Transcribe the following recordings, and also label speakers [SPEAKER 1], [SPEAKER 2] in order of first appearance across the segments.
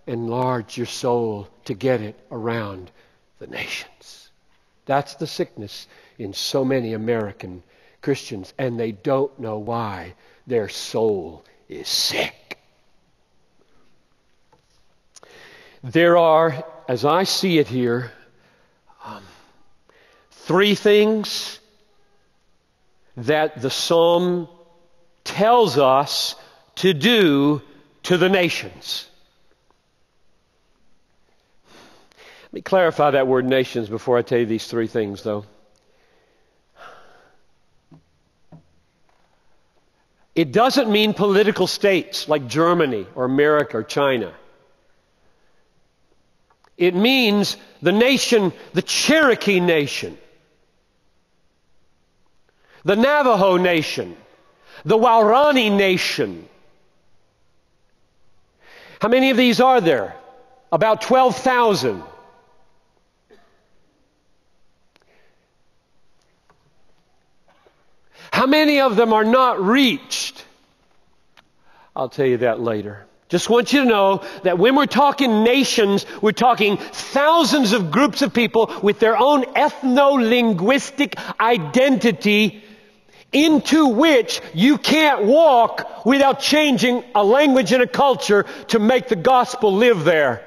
[SPEAKER 1] enlarge your soul to get it around the nations. That's the sickness in so many American Christians, and they don't know why. Their soul is sick. There are, as I see it here, three things that the psalm tells us to do to the nations. Let me clarify that word nations before I tell you these three things, though. It doesn't mean political states like Germany or America or China. It means the nation, the Cherokee nation, the Navajo nation, the Waorani nation. How many of these are there? About 12,000. How many of them are not reached? I'll tell you that later. Just want you to know that when we're talking nations, we're talking thousands of groups of people with their own ethno-linguistic identity into which you can't walk without changing a language and a culture to make the gospel live there.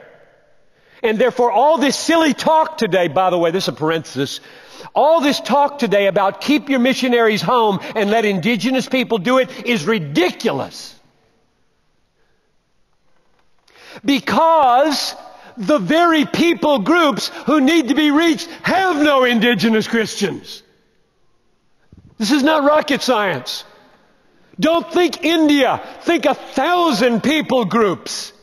[SPEAKER 1] And therefore, all this silly talk today, by the way, this is a parenthesis, all this talk today about keep your missionaries home and let indigenous people do it is ridiculous. Because the very people groups who need to be reached have no indigenous Christians. This is not rocket science. Don't think India. Think 1,000 people groups.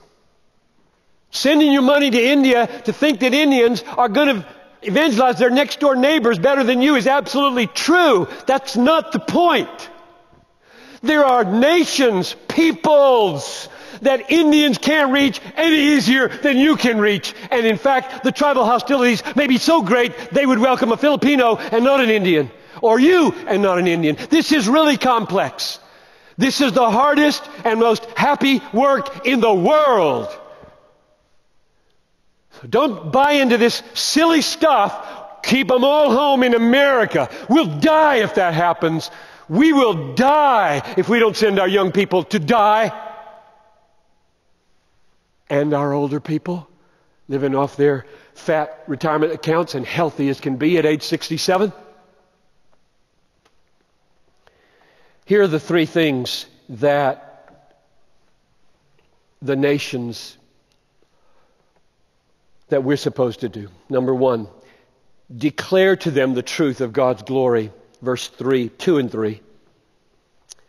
[SPEAKER 1] Sending your money to India to think that Indians are going to evangelize their next door neighbors better than you is absolutely true. That's not the point. There are nations, peoples that Indians can't reach any easier than you can reach. And in fact, the tribal hostilities may be so great they would welcome a Filipino and not an Indian. Or you and not an Indian. This is really complex. This is the hardest and most happy work in the world. So don't buy into this silly stuff. Keep them all home in America. We'll die if that happens. We will die if we don't send our young people to die. And our older people living off their fat retirement accounts and healthy as can be at age 67. Here are the three things that the nations that we're supposed to do. Number one, declare to them the truth of God's glory. Verse 2 and 3.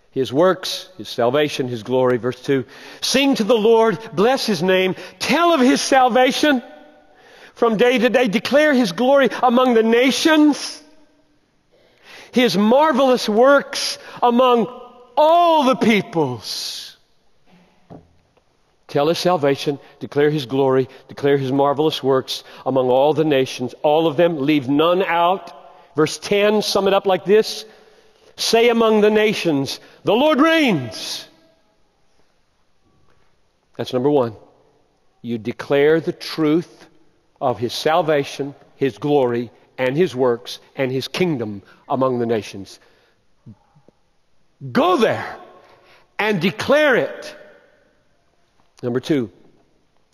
[SPEAKER 1] His works, His salvation, His glory. Verse 2. Sing to the Lord, bless His name, tell of His salvation from day to day. Declare His glory among the nations. His marvelous works among all the peoples. Tell His salvation, declare His glory, declare His marvelous works among all the nations, all of them, leave none out. Verse 10, sum it up like this. Say among the nations, the Lord reigns. That's number one. You declare the truth of His salvation, His glory, and His works, and His kingdom among the nations. Go there and declare it. Number two,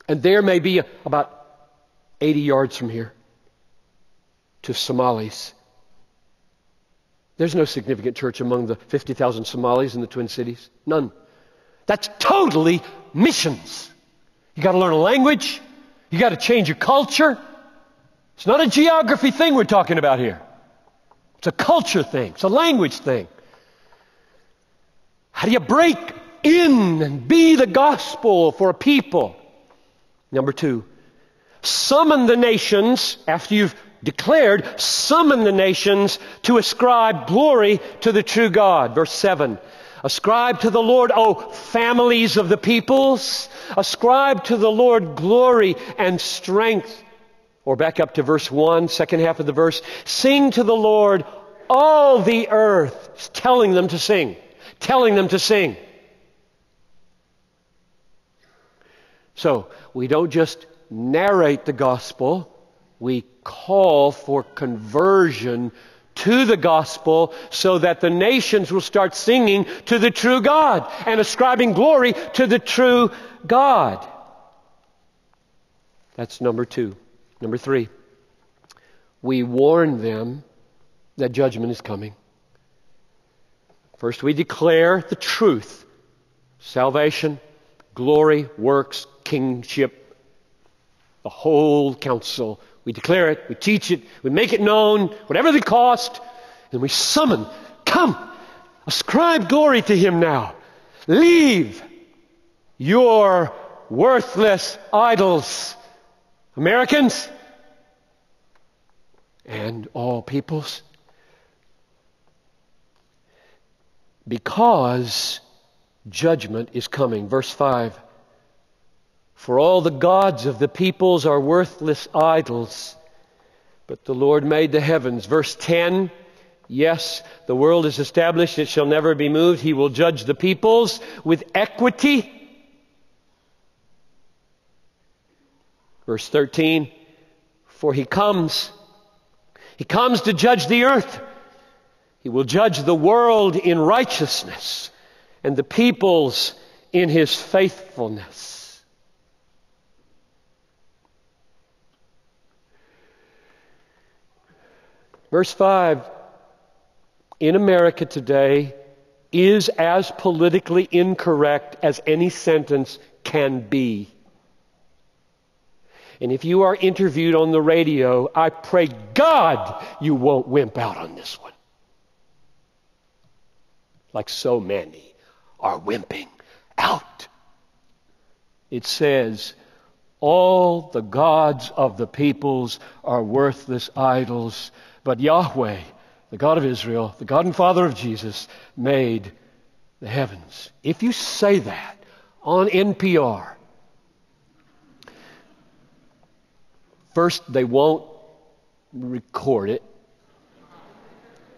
[SPEAKER 1] and there may be about 80 yards from here to Somalis. There's no significant church among the 50,000 Somalis in the Twin Cities. None. That's totally missions. You got to learn a language. You got to change your culture. It's not a geography thing we're talking about here. It's a culture thing. It's a language thing. How do you break in and be the gospel for a people? Number two, summon the nations after you've declared, summon the nations to ascribe glory to the true God. Verse 7. Ascribe to the Lord, O families of the peoples. Ascribe to the Lord glory and strength. Or back up to verse 1, second half of the verse. Sing to the Lord, all the earth. It's telling them to sing. Telling them to sing. So, we don't just narrate the gospel, we call for conversion to the gospel so that the nations will start singing to the true God and ascribing glory to the true God. That's number 2. Number 3, we warn them that judgment is coming. First, we declare the truth: salvation, glory, works, kingship, the whole counsel. We declare it, we teach it, we make it known, whatever the cost, and we summon, come, ascribe glory to Him now. Leave your worthless idols, Americans and all peoples, because judgment is coming. Verse 5, for all the gods of the peoples are worthless idols, but the Lord made the heavens. Verse 10, yes, the world is established, it shall never be moved. He will judge the peoples with equity. Verse 13, for He comes to judge the earth. He will judge the world in righteousness and the peoples in His faithfulness. Verse 5, in America today is as politically incorrect as any sentence can be. And if you are interviewed on the radio, I pray God you won't wimp out on this one. Like so many are wimping out. It says, all the gods of the peoples are worthless idols, but Yahweh, the God of Israel, the God and Father of Jesus, made the heavens. If you say that on NPR, first, they won't record it.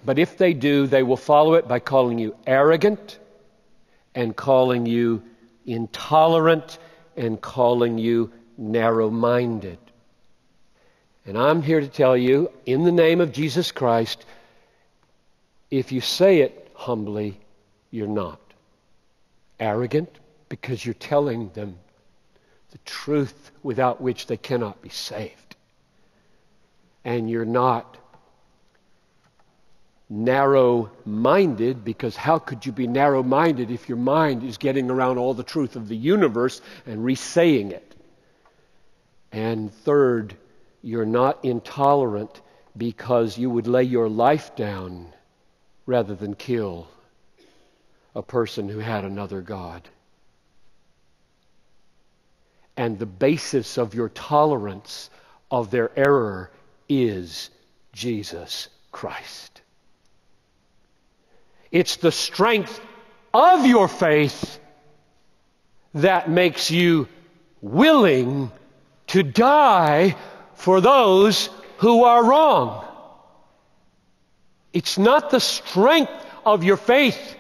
[SPEAKER 1] But if they do, they will follow it by calling you arrogant and calling you intolerant and calling you narrow-minded. And I'm here to tell you, in the name of Jesus Christ, if you say it humbly, you're not arrogant, because you're telling them the truth without which they cannot be saved. And you're not narrow-minded, because how could you be narrow-minded if your mind is getting around all the truth of the universe and re-saying it? And third, you're not intolerant because you would lay your life down rather than kill a person who had another God. And the basis of your tolerance of their error is Jesus Christ. It's the strength of your faith that makes you willing to die for those who are wrong. It's not the strength of your faith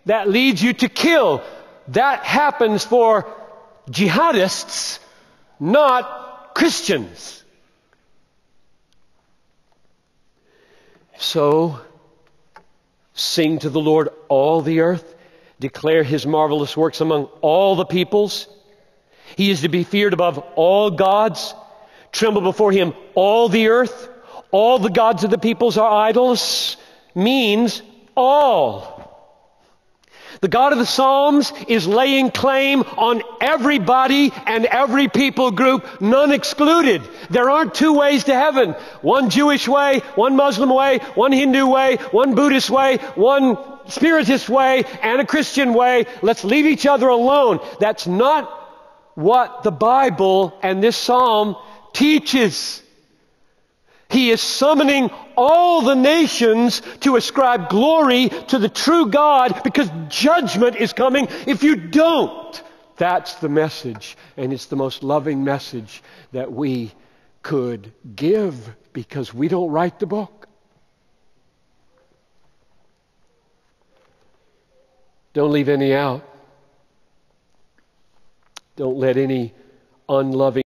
[SPEAKER 1] that leads you to kill. That happens for jihadists, not Christians. So, sing to the Lord, all the earth. Declare His marvelous works among all the peoples. He is to be feared above all gods. Tremble before Him, all the earth. All the gods of the peoples are idols means all. The God of the Psalms is laying claim on everybody and every people group, none excluded. There aren't two ways to heaven. One Jewish way, one Muslim way, one Hindu way, one Buddhist way, one Spiritist way, and a Christian way. Let's leave each other alone. That's not what the Bible and this psalm teaches. He is summoning all the nations to ascribe glory to the true God, because judgment is coming if you don't. That's the message, and it's the most loving message that we could give, because we don't write the book. Don't leave any out. Don't let any unloving